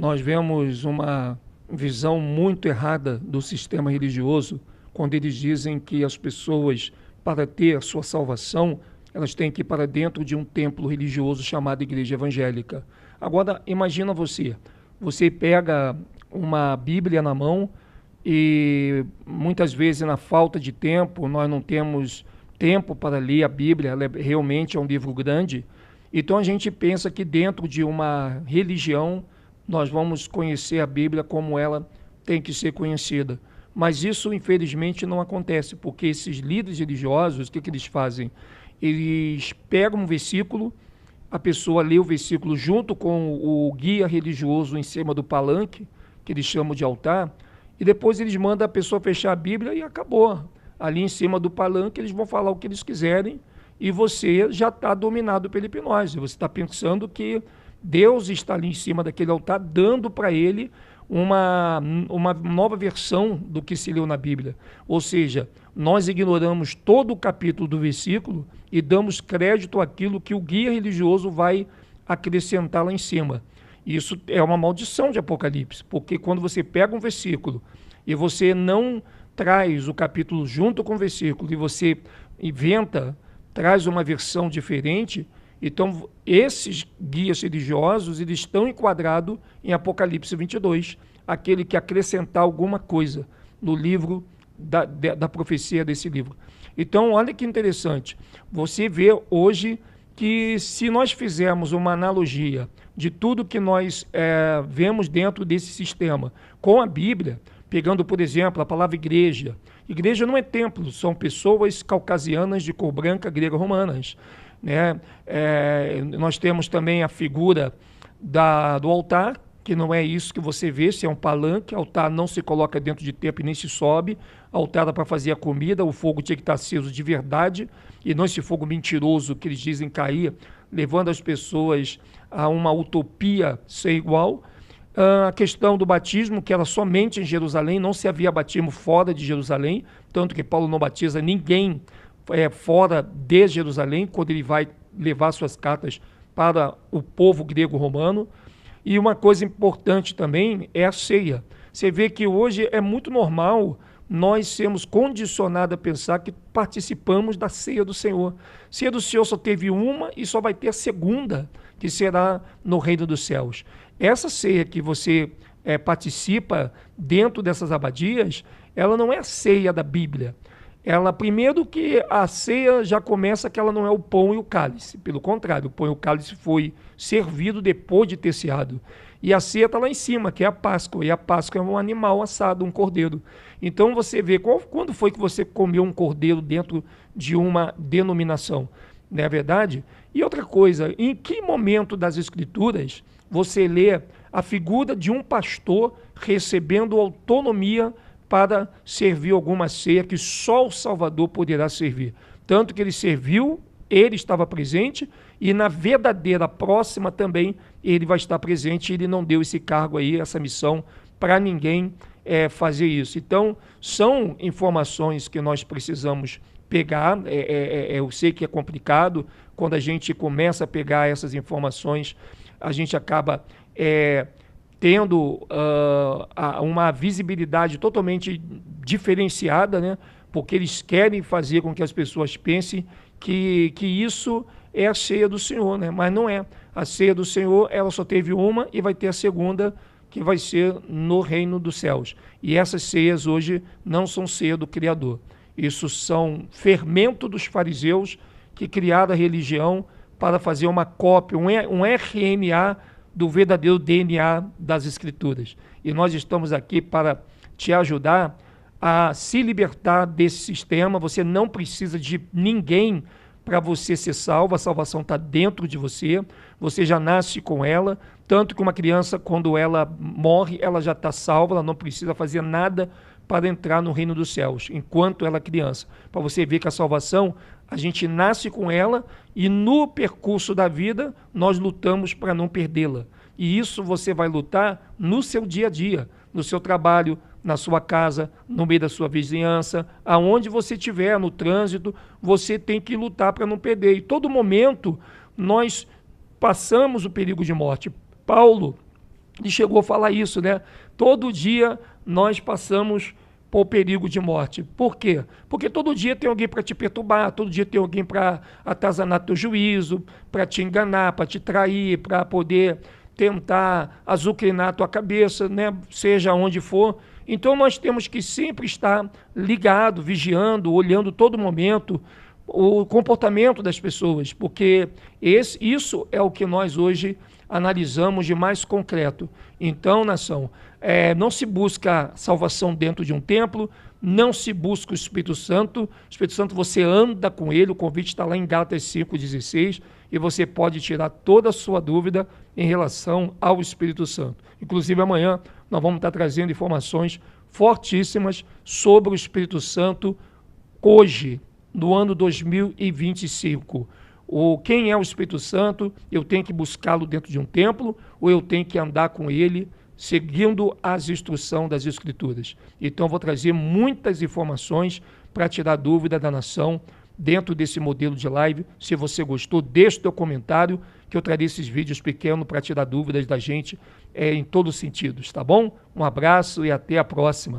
nós vemos uma visão muito errada do sistema religioso quando eles dizem que as pessoas, para ter a sua salvação, elas têm que ir para dentro de um templo religioso chamado Igreja Evangélica. Agora, imagina você pega uma Bíblia na mão e muitas vezes na falta de tempo, nós não temos tempo para ler a Bíblia, ela realmente é um livro grande, então a gente pensa que dentro de uma religião nós vamos conhecer a Bíblia como ela tem que ser conhecida. Mas isso, infelizmente, não acontece, porque esses líderes religiosos, o que eles fazem? Eles pegam um versículo, a pessoa lê o versículo junto com o guia religioso em cima do palanque, que eles chamam de altar, e depois eles mandam a pessoa fechar a Bíblia e acabou. Ali em cima do palanque eles vão falar o que eles quiserem e você já está dominado pela hipnose. Você está pensando que Deus está ali em cima daquele altar dando para ele uma nova versão do que se leu na Bíblia. Ou seja, nós ignoramos todo o capítulo do versículo e damos crédito àquilo que o guia religioso vai acrescentar lá em cima. Isso é uma maldição de Apocalipse, porque quando você pega um versículo e você não traz o capítulo junto com o versículo e você inventa, traz uma versão diferente, então esses guias religiosos eles estão enquadrados em Apocalipse 22, aquele que acrescentar alguma coisa no livro da profecia desse livro. Então olha que interessante, você vê hoje que se nós fizermos uma analogia de tudo que nós vemos dentro desse sistema com a Bíblia, pegando, por exemplo, a palavra igreja. Igreja não é templo, são pessoas caucasianas de cor branca, grega, romanas. Né? Nós temos também a figura do altar, que não é isso que você vê, se é um palanque, altar não se coloca dentro de templo e nem se sobe, altar era para fazer a comida, o fogo tinha que estar aceso de verdade, e não esse fogo mentiroso que eles dizem cair, levando as pessoas a uma utopia sem igual. A questão do batismo, que era somente em Jerusalém, não se havia batismo fora de Jerusalém, tanto que Paulo não batiza ninguém fora de Jerusalém, quando ele vai levar suas cartas para o povo grego-romano. E uma coisa importante também é a ceia. Você vê que hoje é muito normal nós sermos condicionados a pensar que participamos da ceia do Senhor. Ceia do Senhor só teve uma e só vai ter a segunda, que será no reino dos céus. Essa ceia que você participa dentro dessas abadias, ela não é a ceia da Bíblia. Ela, primeiro que a ceia já começa que ela não é o pão e o cálice. Pelo contrário, o pão e o cálice foi servido depois de ter ceado. E a ceia está lá em cima, que é a Páscoa. E a Páscoa é um animal assado, um cordeiro. Então você vê, quando foi que você comeu um cordeiro dentro de uma denominação? Não é verdade? E outra coisa, em que momento das Escrituras você lê a figura de um pastor recebendo autonomia para servir alguma ceia que só o Salvador poderá servir? Tanto que ele serviu, ele estava presente, e na verdadeira próxima também ele vai estar presente. Ele não deu esse cargo aí, essa missão, para ninguém fazer isso. Então, são informações que nós precisamos pegar. Eu sei que é complicado, quando a gente começa a pegar essas informações, a gente acaba tendo uma visibilidade totalmente diferenciada, né? Porque eles querem fazer com que as pessoas pensem que isso é a ceia do Senhor, né? Mas não é. A ceia do Senhor, ela só teve uma e vai ter a segunda, que vai ser no reino dos céus. E essas ceias hoje não são ceia do Criador. Isso são fermento dos fariseus que criaram a religião para fazer uma cópia, um RNA do verdadeiro DNA das Escrituras. E nós estamos aqui para te ajudar a se libertar desse sistema. Você não precisa de ninguém para você ser salvo. A salvação está dentro de você, você já nasce com ela, tanto que uma criança, quando ela morre, ela já está salva, ela não precisa fazer nada para entrar no reino dos céus, enquanto ela é criança. Para você ver que a salvação, a gente nasce com ela e no percurso da vida nós lutamos para não perdê-la. E isso você vai lutar no seu dia a dia, no seu trabalho, na sua casa, no meio da sua vizinhança, aonde você estiver, no trânsito, você tem que lutar para não perder. E todo momento nós passamos o perigo de morte. Paulo, Ele chegou a falar isso, né? Todo dia nós passamos por perigo de morte. Por quê? Porque todo dia tem alguém para te perturbar, todo dia tem alguém para atazanar teu juízo, para te enganar, para te trair, para poder tentar azucrinar a tua cabeça, né? Seja onde for. Então nós temos que sempre estar ligado, vigiando, olhando todo momento o comportamento das pessoas, porque isso é o que nós hoje analisamos de mais concreto. Então, nação, não se busca salvação dentro de um templo, não se busca o Espírito Santo. O Espírito Santo, você anda com ele, o convite está lá em Gálatas 5,16, e você pode tirar toda a sua dúvida em relação ao Espírito Santo. Inclusive, amanhã nós vamos estar trazendo informações fortíssimas sobre o Espírito Santo hoje, no ano 2025. Quem é o Espírito Santo? Eu tenho que buscá-lo dentro de um templo ou eu tenho que andar com ele seguindo as instruções das Escrituras? Então, eu vou trazer muitas informações para tirar dúvida da nação dentro desse modelo de live. Se você gostou, deixe o teu comentário, que eu trarei esses vídeos pequenos para tirar dúvidas da gente em todos os sentidos, tá bom? Um abraço e até a próxima.